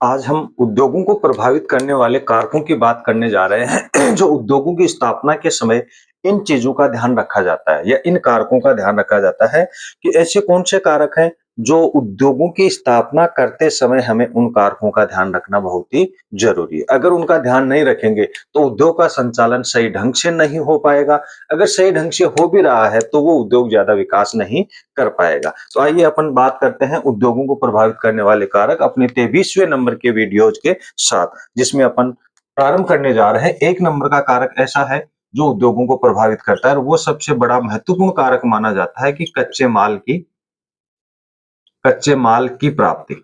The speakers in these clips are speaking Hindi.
आज हम उद्योगों को प्रभावित करने वाले कारकों की बात करने जा रहे हैं जो उद्योगों की स्थापना के समय इन चीजों का ध्यान रखा जाता है या इन कारकों का ध्यान रखा जाता है कि ऐसे कौन से कारक हैं जो उद्योगों की स्थापना करते समय हमें उन कारकों का ध्यान रखना बहुत ही जरूरी है। अगर उनका ध्यान नहीं रखेंगे तो उद्योग का संचालन सही ढंग से नहीं हो पाएगा। अगर सही ढंग से हो भी रहा है तो वो उद्योग ज्यादा विकास नहीं कर पाएगा। तो आइए अपन बात करते हैं उद्योगों को प्रभावित करने वाले कारक अपने 23वें नंबर के वीडियोज के साथ, जिसमें अपन प्रारंभ करने जा रहे हैं। एक नंबर का कारक ऐसा है जो उद्योगों को प्रभावित करता है और वो सबसे बड़ा महत्वपूर्ण कारक माना जाता है कि कच्चे माल की प्राप्ति।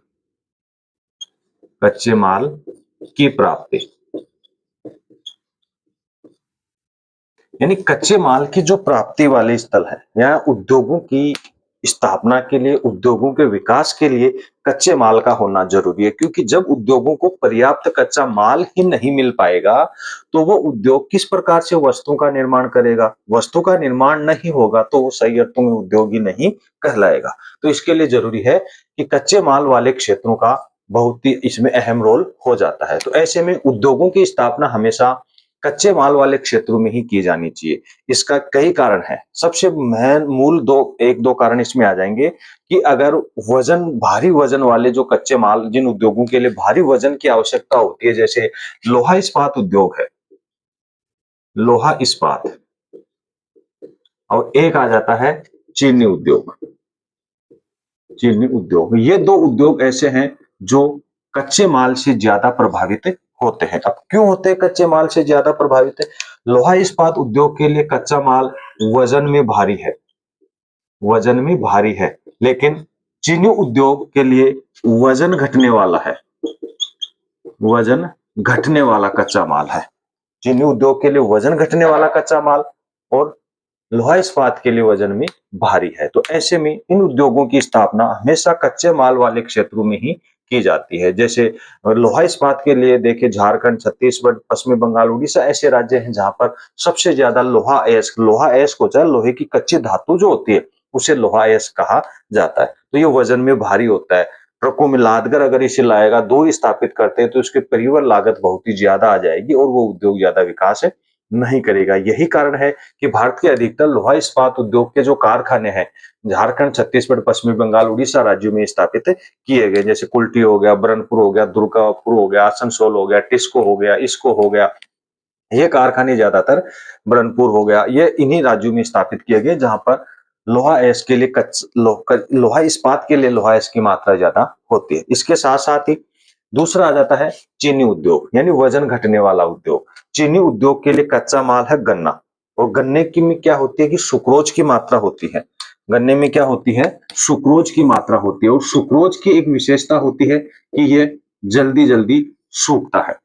कच्चे माल की प्राप्ति यानी कच्चे माल की जो प्राप्ति वाले स्थल है या उद्योगों की स्थापना के लिए, उद्योगों के विकास के लिए कच्चे माल का होना जरूरी है, क्योंकि जब उद्योगों को पर्याप्त कच्चा माल ही नहीं मिल पाएगा तो वो उद्योग किस प्रकार से वस्तुओं का निर्माण करेगा। वस्तु का निर्माण नहीं होगा तो वो सही अर्थों में उद्योग ही नहीं कहलाएगा। तो इसके लिए जरूरी है कि कच्चे माल वाले क्षेत्रों का बहुत ही इसमें अहम रोल हो जाता है। तो ऐसे में उद्योगों की स्थापना हमेशा कच्चे माल वाले क्षेत्रों में ही की जानी चाहिए। इसका कई कारण है। सबसे मूल एक दो कारण इसमें आ जाएंगे कि अगर भारी वजन वाले जो कच्चे माल जिन उद्योगों के लिए भारी वजन की आवश्यकता होती है, जैसे लोहा इस्पात उद्योग है, लोहा इस्पात, और एक आ जाता है चीनी उद्योग। चीनी उद्योग, ये दो उद्योग ऐसे हैं जो कच्चे माल से ज्यादा प्रभावित होते हैं। अब क्यों होते हैं कच्चे माल से ज्यादा प्रभावित है? लोहा इस्पात उद्योग के लिए कच्चा माल वजन में भारी है, वजन में भारी है, लेकिन चीनी उद्योग के लिए वजन घटने वाला है, वजन घटने वाला कच्चा माल है। चीनी उद्योग के लिए वजन घटने वाला कच्चा माल और लोहा इस्पात के लिए वजन में भारी है। तो ऐसे में इन उद्योगों की स्थापना हमेशा कच्चे माल वाले क्षेत्रों में ही की जाती है। जैसे लोहा इस्पात के लिए देखिए झारखंड, छत्तीसगढ़, पश्चिमी बंगाल, उड़ीसा ऐसे राज्य हैं जहां पर सबसे ज्यादा लोहा अयस्क होता है। लोहे की कच्ची धातु जो होती है उसे लोहा अयस्क कहा जाता है। तो ये वजन में भारी होता है। ट्रकों में लाद कर अगर इसे लाएगा, दूर स्थापित करते हैं तो उसकी परिवहन लागत बहुत ही ज्यादा आ जाएगी और वो उद्योग ज्यादा विकास नहीं करेगा। यही कारण है कि भारत के अधिकतर लोहा इस्पात उद्योग के जो कारखाने हैं झारखंड, छत्तीसगढ़, पश्चिमी बंगाल, उड़ीसा राज्यों में स्थापित किए गए। जैसे कुल्टी हो गया, बरनपुर हो गया, दुर्गापुर हो गया, आसनसोल हो गया, टिस्को हो गया, इसको हो गया। ये कारखाने ज्यादातर बरनपुर हो गया, ये इन्हीं राज्यों में स्थापित किए गए जहां पर लोहा अयस्क के लिए लोहा इस्पात के लिए लोहा अयस्क की मात्रा ज्यादा होती है। इसके साथ साथ ही दूसरा आ जाता है चीनी उद्योग, यानी वजन घटने वाला उद्योग। चीनी उद्योग के लिए कच्चा माल है गन्ना, और गन्ने की में क्या होती है कि सुक्रोज की मात्रा होती है। गन्ने में क्या होती है? सुक्रोज की मात्रा होती है, और सुक्रोज की एक विशेषता होती है कि ये जल्दी जल्दी सूखता है,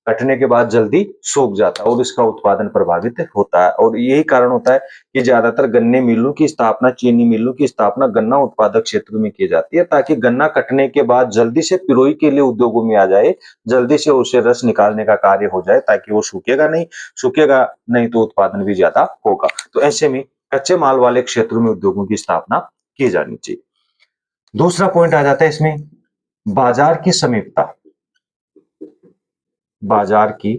कटने के बाद जल्दी सूख जाता है और इसका उत्पादन प्रभावित होता है। और यही कारण होता है कि ज्यादातर गन्ने मिलों की स्थापना, चीनी मिलों की स्थापना गन्ना उत्पादक क्षेत्रों में की जाती है, ताकि गन्ना कटने के बाद जल्दी से पिरोई के लिए उद्योगों में आ जाए, जल्दी से उसे रस निकालने का कार्य हो जाए, ताकि वो सूखेगा नहीं तो उत्पादन भी ज्यादा होगा। तो ऐसे में कच्चे माल वाले क्षेत्रों में उद्योगों की स्थापना की जानी चाहिए। दूसरा पॉइंट आ जाता है इसमें बाजार की समीपता। बाजार की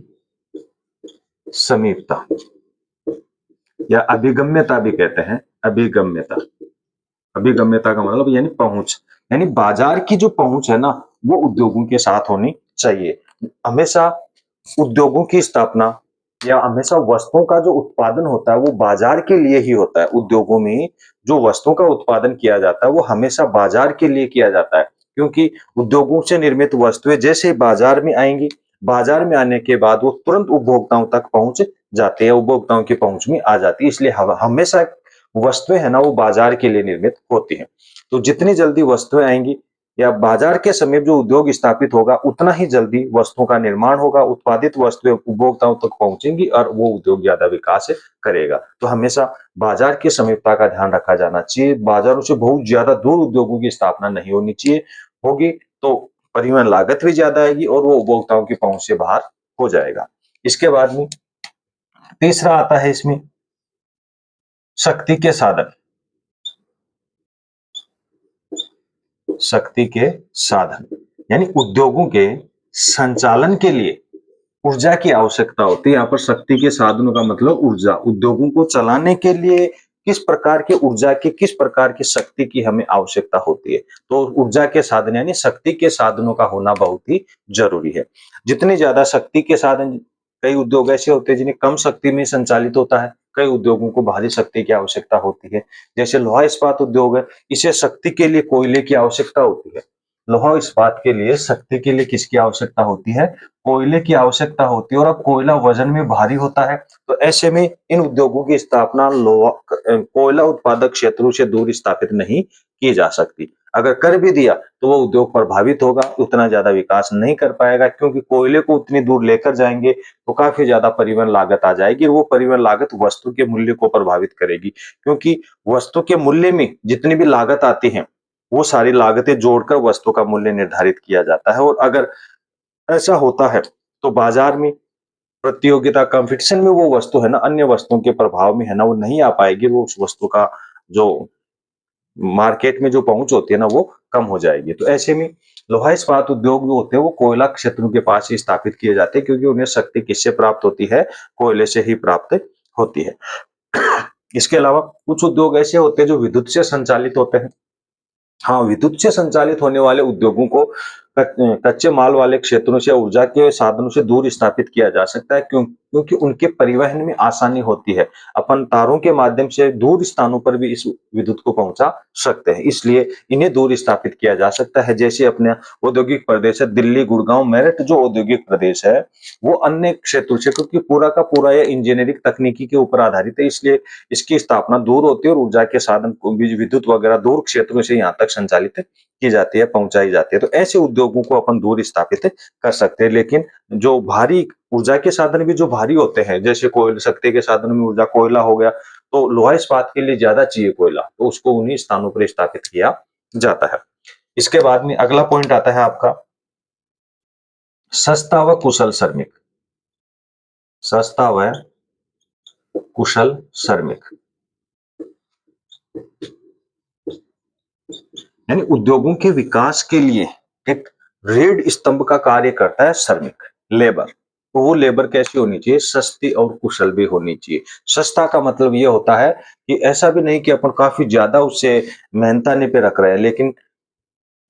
समीपता या अभिगम्यता भी कहते हैं। अभिगम्यता, अभिगम्यता का मतलब यानी पहुंच, यानी बाजार की जो पहुंच है ना वो उद्योगों के साथ होनी चाहिए। हमेशा उद्योगों की स्थापना या हमेशा वस्तुओं का जो उत्पादन होता है वो बाजार के लिए ही होता है। उद्योगों में जो वस्तुओं का उत्पादन किया जाता है वो हमेशा बाजार के लिए किया जाता है, क्योंकि उद्योगों से निर्मित वस्तुएं जैसे ही बाजार में आएंगी, बाजार में आने के बाद वो तुरंत उपभोक्ताओं तक पहुंच जाते हैं, उपभोक्ताओं की पहुंच में आ जाती है। इसलिए हमेशा वस्तुएं है ना वो बाजार के लिए निर्मित होती हैं। तो जितनी जल्दी वस्तुएं आएंगी या बाजार के समीप जो उद्योग स्थापित होगा उतना ही जल्दी वस्तुओं का निर्माण होगा, उत्पादित वस्तुएं उपभोक्ताओं तक पहुंचेंगी और वो उद्योग ज्यादा विकास करेगा। तो हमेशा बाजार की समीपता का ध्यान रखा जाना चाहिए। बाजारों से बहुत ज्यादा दूर उद्योगों की स्थापना नहीं होनी चाहिए। होगी तो परिवहन लागत भी ज्यादा आएगी और वो उपभोक्ताओं की पहुंच से बाहर हो जाएगा। इसके बाद में तीसरा आता है इसमें शक्ति के साधन। शक्ति के साधन यानी उद्योगों के संचालन के लिए ऊर्जा की आवश्यकता होती है। यहाँ पर शक्ति के साधनों का मतलब ऊर्जा। उद्योगों को चलाने के लिए किस प्रकार के ऊर्जा की, किस प्रकार की शक्ति की हमें आवश्यकता होती है। तो ऊर्जा के साधन यानी शक्ति के साधनों का होना बहुत ही जरूरी है। जितनी ज्यादा शक्ति के साधन, कई उद्योग ऐसे होते हैं जिन्हें कम शक्ति में संचालित होता है, कई उद्योगों को भारी शक्ति की आवश्यकता होती है। जैसे लोहा इस्पात उद्योग है, इसे शक्ति के लिए कोयले की आवश्यकता होती है। लोहा इस्पात के लिए शक्ति के लिए किसकी आवश्यकता होती है? कोयले की आवश्यकता होती है। और अब कोयला वजन में भारी होता है, तो ऐसे में इन उद्योगों की स्थापना लोहा कोयला उत्पादक क्षेत्रों से दूर स्थापित नहीं की जा सकती। अगर कर भी दिया तो वो उद्योग प्रभावित होगा, उतना ज्यादा विकास नहीं कर पाएगा, क्योंकि कोयले को उतनी दूर लेकर जाएंगे तो काफी ज्यादा परिवहन लागत आ जाएगी। वो परिवहन लागत वस्तु के मूल्य को प्रभावित करेगी, क्योंकि वस्तु के मूल्य में जितनी भी लागत आती है वो सारी लागतें जोड़कर वस्तु का मूल्य निर्धारित किया जाता है। और अगर ऐसा होता है तो बाजार में प्रतियोगिता, कंपटीशन में वो वस्तु है ना, अन्य वस्तुओं के प्रभाव में है ना, वो नहीं आ पाएगी। वो उस वस्तु का जो मार्केट में जो पहुंच होती है ना, वो कम हो जाएगी। तो ऐसे में लोहा इस्पात उद्योग जो होते हैं वो कोयला क्षेत्रों के पास ही स्थापित किए जाते हैं, क्योंकि उन्हें शक्ति किससे प्राप्त होती है? कोयले से ही प्राप्त होती है। इसके अलावा कुछ उद्योग ऐसे होते हैं जो विद्युत से संचालित होते हैं। हाँ, विद्युत से संचालित होने वाले उद्योगों को कच्चे माल वाले क्षेत्रों से, ऊर्जा के साधनों से दूर स्थापित किया जा सकता है, क्योंकि उनके परिवहन में आसानी होती है। अपन तारों के माध्यम से दूर स्थानों पर भी इस विद्युत को पहुंचा सकते हैं, इसलिए इन्हें दूर स्थापित किया जा सकता है। जैसे अपने औद्योगिक प्रदेश है दिल्ली, गुड़गांव, मेरठ, जो औद्योगिक प्रदेश है वो अन्य क्षेत्रों से, क्योंकि पूरा का पूरा ये इंजीनियरिंग तकनीकी के ऊपर आधारित है, इसलिए इसकी स्थापना दूर होती है और ऊर्जा के साधन को भी, विद्युत वगैरह दूर क्षेत्रों से यहाँ तक संचालित की जाती है, पहुंचाई जाती है। तो ऐसे उद्योगों को अपन दूर स्थापित कर सकते हैं। लेकिन जो भारी ऊर्जा के साधन भी जो भारी होते हैं, जैसे कोयले, शक्ति के साधन में ऊर्जा कोयला हो गया, तो लोहा इस्पात के लिए ज्यादा चाहिए कोयला, तो उसको उन्हीं स्थानों पर स्थापित किया जाता है। इसके बाद में अगला पॉइंट आता है आपका सस्ता व कुशल श्रमिक। सस्ता व कुशल श्रमिक यानी उद्योगों के विकास के लिए एक रीढ़ स्तंभ का कार्य करता है श्रमिक, लेबर। तो वो लेबर कैसी होनी चाहिए? सस्ती और कुशल भी होनी चाहिए। सस्ता का मतलब ये होता है कि ऐसा भी नहीं कि अपन काफी ज्यादा उससे मेहनताने पे रख रहे हैं, लेकिन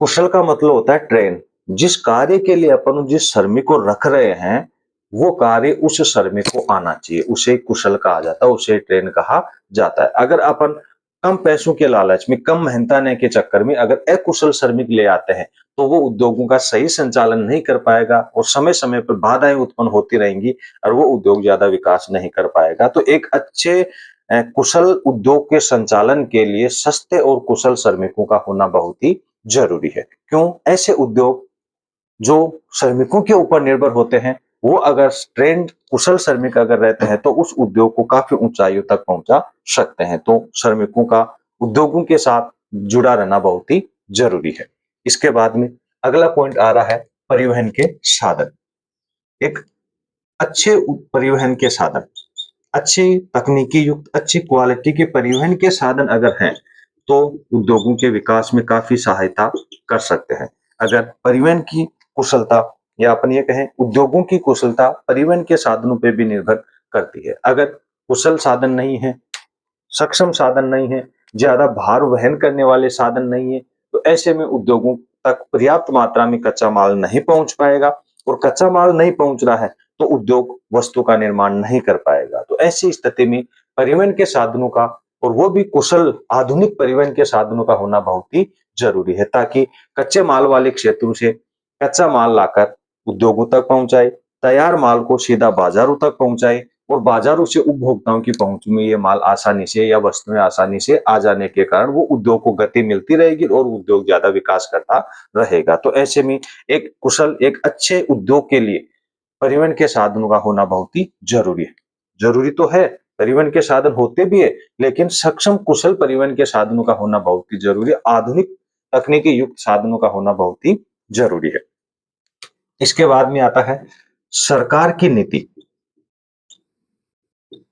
कुशल का मतलब होता है ट्रेन। जिस कार्य के लिए अपन जिस श्रमिक को रख रहे हैं वो कार्य उस श्रमिक को आना चाहिए, उसे कुशल कहा जाता है, उसे ट्रेन कहा जाता है। अगर अपन कम पैसों के लालच में, कम मेहनताने के चक्कर में अगर अकुशल श्रमिक ले आते हैं तो वो उद्योगों का सही संचालन नहीं कर पाएगा और समय समय पर बाधाएं उत्पन्न होती रहेंगी और वो उद्योग ज्यादा विकास नहीं कर पाएगा। तो एक अच्छे कुशल उद्योग के संचालन के लिए सस्ते और कुशल श्रमिकों का होना बहुत ही जरूरी है। क्यों? ऐसे उद्योग जो श्रमिकों के ऊपर निर्भर होते हैं, वो अगर ट्रेंड कुशल श्रमिक अगर रहते हैं तो उस उद्योग को काफी ऊंचाइयों तक पहुंचा सकते हैं। तो श्रमिकों का उद्योगों के साथ जुड़ा रहना बहुत ही जरूरी है। इसके बाद में अगला पॉइंट आ रहा है परिवहन के साधन। एक अच्छे परिवहन के साधन, अच्छी तकनीकी युक्त, अच्छी क्वालिटी के परिवहन के साधन अगर हैं तो उद्योगों के विकास में काफी सहायता कर सकते हैं। अगर परिवहन की कुशलता, या अपन ये कहें उद्योगों की कुशलता परिवहन के साधनों पर भी निर्भर करती है। अगर कुशल साधन नहीं है, सक्षम साधन नहीं है, ज्यादा भार वहन करने वाले साधन नहीं है, तो ऐसे में उद्योगों तक पर्याप्त मात्रा में कच्चा माल नहीं पहुंच पाएगा। और कच्चा माल नहीं पहुंच रहा है तो उद्योग वस्तु का निर्माण नहीं कर पाएगा। तो ऐसी स्थिति में परिवहन के साधनों का, और वो भी कुशल आधुनिक परिवहन के साधनों का होना बहुत ही जरूरी है, ताकि कच्चे माल वाले क्षेत्रों से कच्चा माल लाकर उद्योगों तक पहुंचाए, तैयार माल को सीधा बाजारों तक पहुंचाए और बाजारों से उपभोक्ताओं की पहुंच में ये माल आसानी से या वस्तुएं आसानी से आ जाने के कारण वो उद्योग को गति मिलती रहेगी और उद्योग ज्यादा विकास करता रहेगा। तो ऐसे में एक कुशल, एक अच्छे उद्योग के लिए परिवहन के साधनों का होना बहुत ही जरूरी है। जरूरी तो है, परिवहन के साधन होते भी है, लेकिन सक्षम कुशल परिवहन के साधनों का होना बहुत ही जरूरी है। आधुनिक तकनीकी युक्त साधनों का होना बहुत ही जरूरी है। इसके बाद में आता है सरकार की नीति।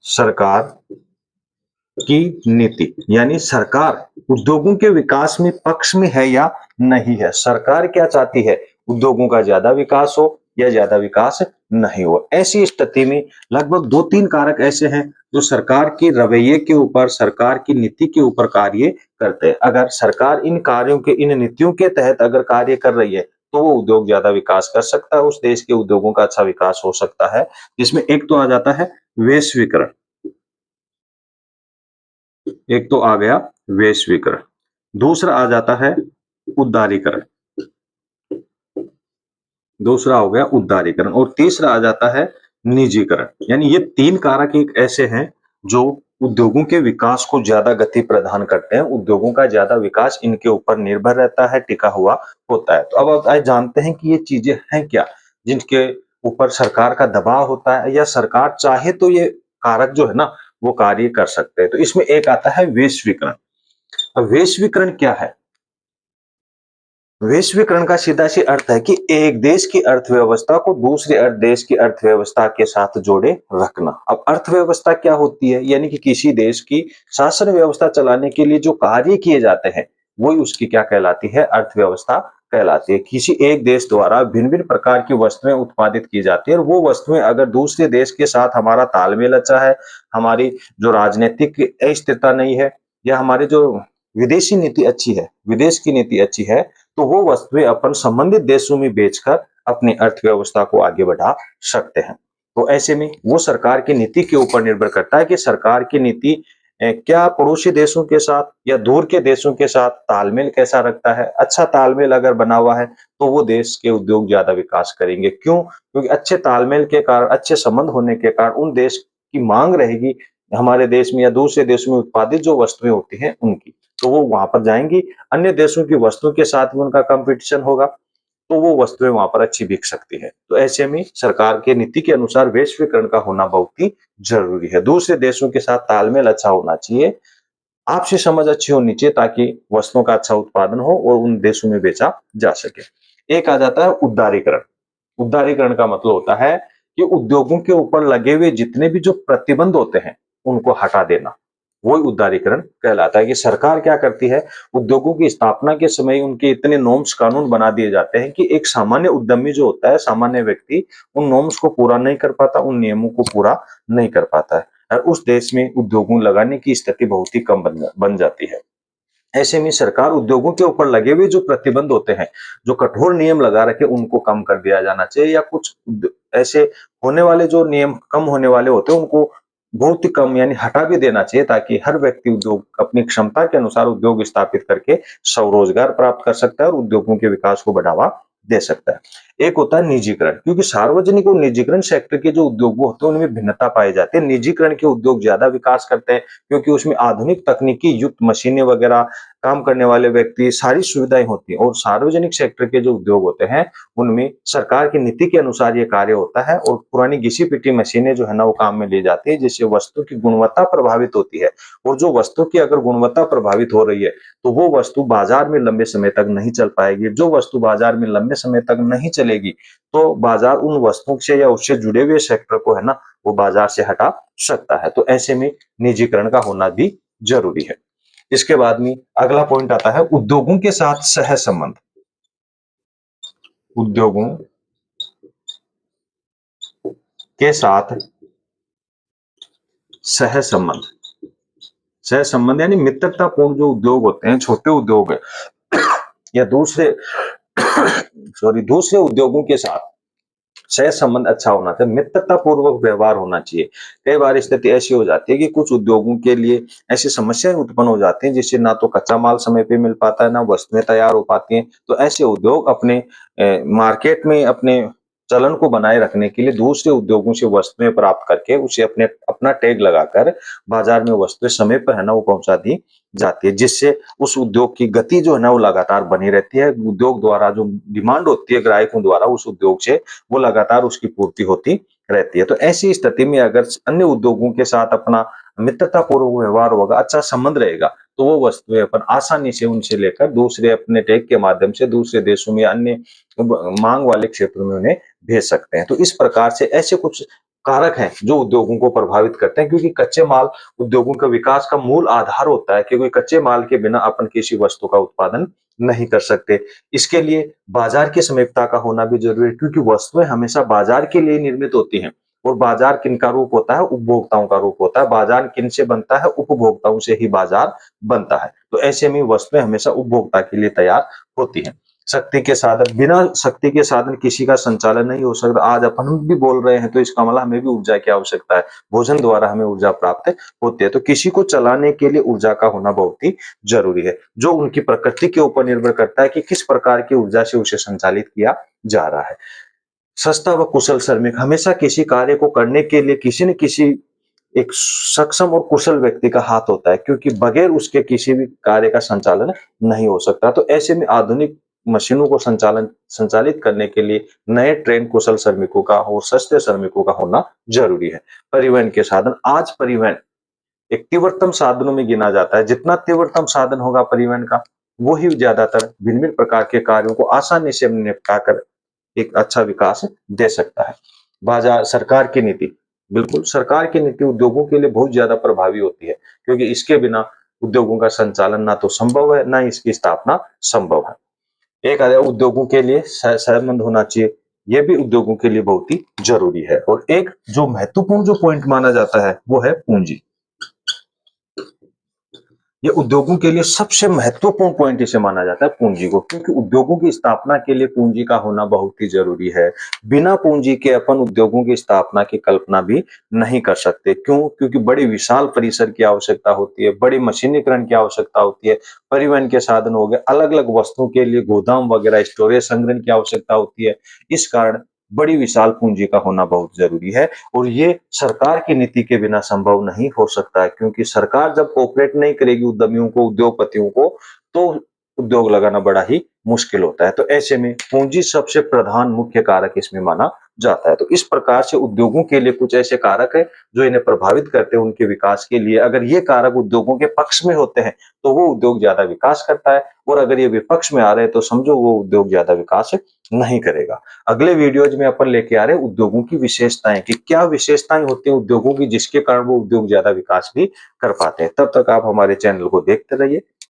सरकार की नीति यानी सरकार उद्योगों के विकास में पक्ष में है या नहीं है। सरकार क्या चाहती है? उद्योगों का ज्यादा विकास हो या ज्यादा विकास नहीं हो। ऐसी स्थिति में लगभग 2-3 कारक ऐसे हैं जो सरकार के रवैये के ऊपर, सरकार की नीति के ऊपर कार्य करते हैं। अगर सरकार इन कार्यों के, इन नीतियों के तहत अगर कार्य कर रही है, तो वो उद्योग ज्यादा विकास कर सकता है, उस देश के उद्योगों का अच्छा विकास हो सकता है। जिसमें एक तो आ जाता है वैश्वीकरण, एक तो आ गया वैश्वीकरण, दूसरा आ जाता है उदारीकरण, दूसरा हो गया उदारीकरण और तीसरा आ जाता है निजीकरण। यानी ये 3 कारक एक ऐसे हैं जो उद्योगों के विकास को ज्यादा गति प्रदान करते हैं। उद्योगों का ज्यादा विकास इनके ऊपर निर्भर रहता है, टिका हुआ होता है। तो अब आप आज जानते हैं कि ये चीजें हैं क्या, जिनके ऊपर सरकार का दबाव होता है या सरकार चाहे तो ये कारक जो है ना वो कार्य कर सकते हैं। तो इसमें एक आता है वैश्वीकरण। अब वैश्वीकरण क्या है? वैश्वीकरण का सीधा सी अर्थ है कि एक देश की अर्थव्यवस्था को दूसरे देश की अर्थव्यवस्था के साथ जोड़े रखना। अब अर्थव्यवस्था क्या होती है? यानी कि किसी देश की शासन व्यवस्था चलाने के लिए जो कार्य किए जाते हैं, वही उसकी क्या कहलाती है? अर्थव्यवस्था कहलाती है। किसी एक देश द्वारा भिन्न-भिन्न प्रकार की वस्तुएं उत्पादित की जाती है और वो वस्तुएं अगर दूसरे देश के साथ हमारा तालमेल अच्छा है, हमारी जो राजनीतिक अस्थिरता नहीं है या हमारी जो विदेशी नीति अच्छी है, विदेश की नीति अच्छी है, तो वो वस्तुएं अपन संबंधित देशों में बेचकर अपनी अर्थव्यवस्था को आगे बढ़ा सकते हैं। तो ऐसे में वो सरकार की नीति के ऊपर निर्भर करता है कि सरकार की नीति क्या पड़ोसी देशों के साथ या दूर के देशों के साथ तालमेल कैसा रखता है। अच्छा तालमेल अगर बना हुआ है तो वो देश के उद्योग ज्यादा विकास करेंगे। क्यों? क्योंकि अच्छे तालमेल के कारण, अच्छे संबंध होने के कारण उन देश की मांग रहेगी हमारे देश में या दूसरे देशों में उत्पादित जो वस्तुएं होती हैं उनकी, तो वो वहां पर जाएंगी। अन्य देशों की वस्तुओं के साथ भी उनका कंपटीशन होगा, तो वो वस्तुएं वहां पर अच्छी बिक सकती है। तो ऐसे में सरकार के नीति के अनुसार वैश्वीकरण का होना बहुत ही जरूरी है। दूसरे देशों के साथ तालमेल अच्छा होना चाहिए, आपसी समझ अच्छी होनी चाहिए ताकि वस्तुओं का अच्छा उत्पादन हो और उन देशों में बेचा जा सके। एक आ जाता है उदारीकरण। उदारीकरण का मतलब होता है कि उद्योगों के ऊपर लगे हुए जितने भी जो प्रतिबंध होते हैं उनको हटा देना, वही उदारीकरण कहलाता है। कि सरकार क्या करती है, उद्योगों की स्थापना के समय उनके इतने नॉर्म्स, कानून बना दिए जाते हैं कि एक सामान्य उद्यमी जो होता है, सामान्य व्यक्ति उन नॉर्म्स को पूरा नहीं कर पाता, उन नियमों को पूरा नहीं कर पाता है और उस देश में उद्योगों लगाने की स्थिति बहुत ही कम बन जाती है। ऐसे में सरकार उद्योगों के ऊपर लगे हुए जो प्रतिबंध होते हैं, जो कठोर नियम लगा रखे, उनको कम कर दिया जाना चाहिए या कुछ ऐसे होने वाले जो नियम कम होने वाले होते हैं उनको बहुत ही कम यानी हटा भी देना चाहिए, ताकि हर व्यक्ति उद्योग अपनी क्षमता के अनुसार उद्योग स्थापित करके स्वरोजगार प्राप्त कर सकता है और उद्योगों के विकास को बढ़ावा दे सकता है। एक होता है निजीकरण, क्योंकि सार्वजनिक और निजीकरण सेक्टर के जो उद्योग होते हैं उनमें भिन्नता पाई जाती है। निजीकरण के उद्योग ज्यादा विकास करते हैं क्योंकि उसमें आधुनिक तकनीकी युक्त मशीनें वगैरह, काम करने वाले व्यक्ति, सारी सुविधाएं होती हैं। और सार्वजनिक सेक्टर के जो उद्योग होते हैं उनमें सरकार की नीति के अनुसार ये कार्य होता है और पुरानी घिसी पिटी मशीनें जो है ना वो काम में ली जाती है, जिससे वस्तु की गुणवत्ता प्रभावित होती है। और जो वस्तु की अगर गुणवत्ता प्रभावित हो रही है तो वो वस्तु बाजार में लंबे समय तक नहीं चल पाएगी। जो वस्तु बाजार में लंबे समय तक नहीं चलेगी तो बाजार उन वस्तुओं से या उससे जुड़े हुए सेक्टर को है ना वो बाजार से हटा सकता है। तो ऐसे में निजीकरण का होना भी जरूरी है। इसके बाद में अगला पॉइंट आता है उद्योगों के साथ सह संबंध। उद्योगों के साथ सह संबंध, सह संबंध यानी मित्रतापूर्ण जो उद्योग होते हैं, छोटे उद्योग है या दूसरे सॉरी दूसरे उद्योगों के साथ सह संबंध अच्छा होना चाहिए, मित्रता पूर्वक व्यवहार होना चाहिए। कई बार स्थिति ऐसी हो जाती है कि कुछ उद्योगों के लिए ऐसी समस्याएं उत्पन्न हो जाती हैं जिससे ना तो कच्चा माल समय पे मिल पाता है, ना वस्तुएं तैयार हो पाती हैं। तो ऐसे उद्योग अपने मार्केट में अपने चलन को बनाए रखने के लिए दूसरे उद्योगों से वस्तुएं प्राप्त करके उसे अपने अपना टैग लगाकर बाजार में वस्तुएं समय पर है ना वो पहुंचा दी जाती है, जिससे उस उद्योग की गति जो है ना वो लगातार बनी रहती है। उद्योग द्वारा जो डिमांड होती है ग्राहकों द्वारा उस उद्योग से, वो लगातार उसकी पूर्ति होती रहती है। तो ऐसी स्थिति में अगर अन्य उद्योगों के साथ अपना मित्रतापूर्वक व्यवहार होगा, अच्छा संबंध रहेगा, तो वो वस्तुएं अपन आसानी से उनसे लेकर दूसरे अपने टैग के माध्यम से दूसरे देशों में, अन्य मांग वाले क्षेत्रों में उन्हें भेज सकते हैं। तो इस प्रकार से ऐसे कुछ कारक हैं जो उद्योगों को प्रभावित करते हैं, क्योंकि कच्चे माल उद्योगों का विकास का मूल आधार होता है, क्योंकि कच्चे माल के बिना अपन किसी वस्तु का उत्पादन नहीं कर सकते। इसके लिए बाजार की समीपता का होना भी ज़रूरी है क्योंकि वस्तुएँ हमेशा बाजार के लिए निर्मित होती हैं और बाजार किनका रूप होता है? उपभोक्ताओं का रूप होता है। बाजार किनसे बनता है? उपभोक्ताओं से ही बाजार बनता है। तो ऐसे में वस्तुएँ हमेशा उपभोक्ता के लिए तैयार होती हैं। शक्ति के साधन, बिना शक्ति के साधन किसी का संचालन नहीं हो सकता। आज अपन भी बोल रहे हैं तो इसका मतलब हमें भी ऊर्जा की आवश्यकता है। भोजन द्वारा हमें ऊर्जा प्राप्त होती है। तो किसी को चलाने के लिए ऊर्जा का होना बहुत ही ज़रूरी है, जो उनकी प्रकृति के ऊपर निर्भर करता है कि किस प्रकार की ऊर्जा से उसे संचालित किया जा रहा है। सस्ता व कुशल श्रमिक, हमेशा किसी कार्य को करने के लिए किसी न किसी एक सक्षम और कुशल व्यक्ति का हाथ होता है क्योंकि बगैर उसके किसी भी कार्य का संचालन नहीं हो सकता। तो ऐसे में आधुनिक मशीनों को संचालित करने के लिए नए ट्रेन कुशल श्रमिकों का और सस्ते श्रमिकों का होना ज़रूरी है। परिवहन के साधन, आज परिवहन एक तीव्रतम साधनों में गिना जाता है। जितना तीव्रतम साधन होगा परिवहन का, वो ही ज़्यादातर भिन्न-भिन्न प्रकार के कार्यों को आसानी से निपटा कर एक अच्छा विकास दे सकता है। बाजार, सरकार की नीति, बिल्कुल सरकार की नीति उद्योगों के लिए बहुत ज़्यादा प्रभावी होती है क्योंकि इसके बिना उद्योगों का संचालन ना तो संभव है, ना इसकी स्थापना संभव है। एक आया उद्योगों के लिए सेहतमंद होना चाहिए, ये भी उद्योगों के लिए बहुत ही ज़रूरी है और एक जो महत्वपूर्ण जो पॉइंट माना जाता है, वो है पूँजी। ये उद्योगों के लिए सबसे महत्वपूर्ण पॉइंट इसे माना जाता है पूंजी को क्योंकि उद्योगों की स्थापना के लिए पूंजी का होना बहुत ही जरूरी है। बिना पूंजी के अपन उद्योगों की स्थापना की कल्पना भी नहीं कर सकते। क्यों? क्योंकि बड़ी विशाल परिसर की आवश्यकता होती है, बड़ी मशीनीकरण की आवश्यकता होती है, परिवहन के साधन हो गए, अलग-अलग वस्तुओं के लिए गोदाम वगैरह स्टोरेज संग्रहण की आवश्यकता होती है। इस कारण बड़ी विशाल पूंजी का होना बहुत जरूरी है और ये सरकार की नीति के बिना संभव नहीं हो सकता है क्योंकि सरकार जब कोऑपरेट नहीं करेगी उद्यमियों को, उद्योगपतियों को, तो उद्योग लगाना बड़ा ही मुश्किल होता है। तो ऐसे में पूंजी सबसे प्रधान मुख्य कारक इसमें माना जाता है। तो इस प्रकार से उद्योगों के लिए कुछ ऐसे कारक है जो इन्हें प्रभावित करते हैं उनके विकास के लिए। अगर ये कारक उद्योगों के पक्ष में होते हैं तो वो उद्योग ज्यादा विकास करता है और अगर ये विपक्ष में आ रहे हैं तो समझो वो उद्योग ज्यादा विकास नहीं करेगा। अगले वीडियोज में अपन लेके आ रहे हैं उद्योगों की विशेषताएं कि क्या विशेषताएं होती हैं उद्योगों की जिसके कारण वो उद्योग ज्यादा विकास भी कर पाते हैं। तब तक आप हमारे चैनल को देखते रहिए।